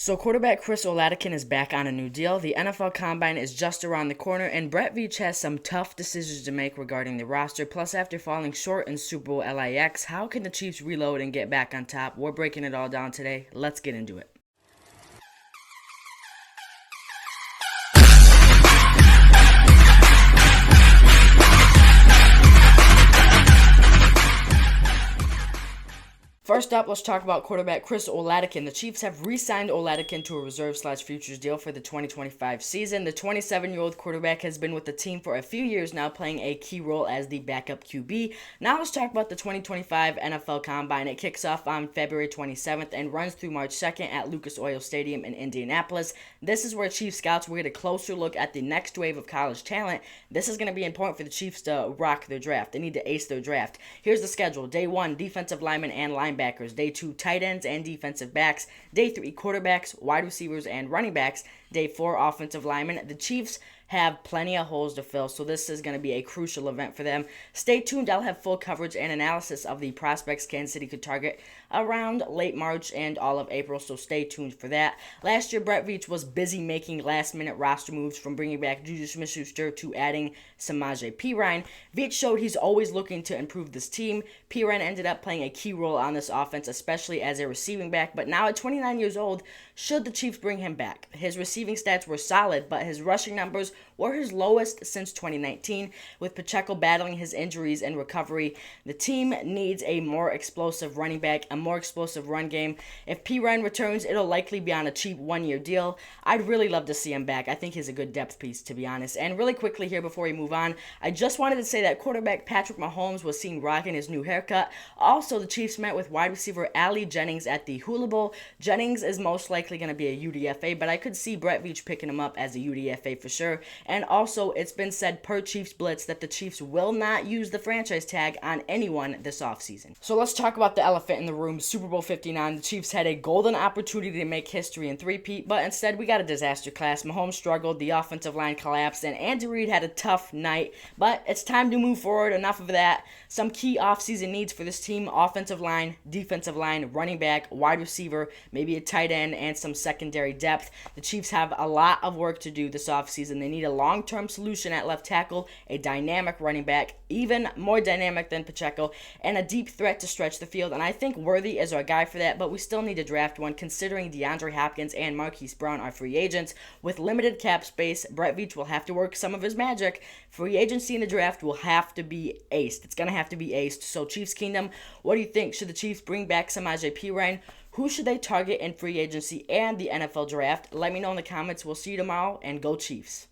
So quarterback Chris Oladokun is back on a new deal. The NFL Combine is just around the corner, and Brett Veach has some tough decisions to make regarding the roster. Plus, after falling short in Super Bowl LAX, how can the Chiefs reload and get back on top? We're breaking it all down today. Let's get into it. First up, let's talk about quarterback Chris Oladokun. The Chiefs have re-signed Oladokun to a reserve/futures deal for the 2025 season. The 27-year-old quarterback has been with the team for a few years now, playing a key role as the backup QB. Now let's talk about the 2025 NFL Combine. It kicks off on February 27th and runs through March 2nd at Lucas Oil Stadium in Indianapolis. This is where Chiefs scouts will get a closer look at the next wave of college talent. This is going to be important for the Chiefs to rock their draft. They need to ace their draft. Here's the schedule. Day 1, defensive linemen and linebackers. Day 2, tight ends and defensive backs. Day 3, quarterbacks, wide receivers, and running backs. Day 4, offensive linemen. The Chiefs have plenty of holes to fill, so this is going to be a crucial event for them. Stay tuned. I'll have full coverage and analysis of the prospects Kansas City could target around late March and all of April, so stay tuned for that. Last year, Brett Veach was busy making last-minute roster moves, from bringing back Juju Smith-Schuster to adding Samaje Perine. Veach showed he's always looking to improve this team. Perine ended up playing a key role on this offense, especially as a receiving back, but now at 29 years old, should the Chiefs bring him back? His receiving stats were solid, but his rushing numbers were his lowest since 2019. With Pacheco battling his injuries and recovery, the team needs a more explosive running back, a more explosive run game. If Perine returns, it'll likely be on a cheap one-year deal. I'd really love to see him back. I think he's a good depth piece, to be honest. And really quickly here before we move on, I just wanted to say that quarterback Patrick Mahomes was seen rocking his new haircut. Also, the Chiefs met with wide receiver Ali Jennings at the Hula Bowl. Jennings is most likely going to be a UDFA, but I could see Brett Veach picking him up as a UDFA for sure. And also, it's been said per Chiefs Blitz that the Chiefs will not use the franchise tag on anyone this offseason. So let's talk about the elephant in the room, Super Bowl 59. The Chiefs had a golden opportunity to make history and three-peat, but instead we got a disaster class. Mahomes struggled, the offensive line collapsed, and Andy Reid had a tough night. But it's time to move forward. Enough of that. Some key offseason needs for this team: offensive line, defensive line, running back, wide receiver, maybe a tight end, and some secondary depth. The Chiefs have a lot of work to do this offseason. They need a long-term solution at left tackle, a dynamic running back, even more dynamic than Pacheco, and a deep threat to stretch the field. And I think Worthy is our guy for that, but we still need to draft one, considering DeAndre Hopkins and Marquise Brown are free agents. With limited cap space, Brett Veach will have to work some of his magic. Free agency in the draft will have to be aced. It's going to have to be aced. So Chiefs Kingdom, what do you think? Should the Chiefs bring back Samaje Perine? Who should they target in free agency and the NFL draft? Let me know in the comments. We'll see you tomorrow, and go Chiefs.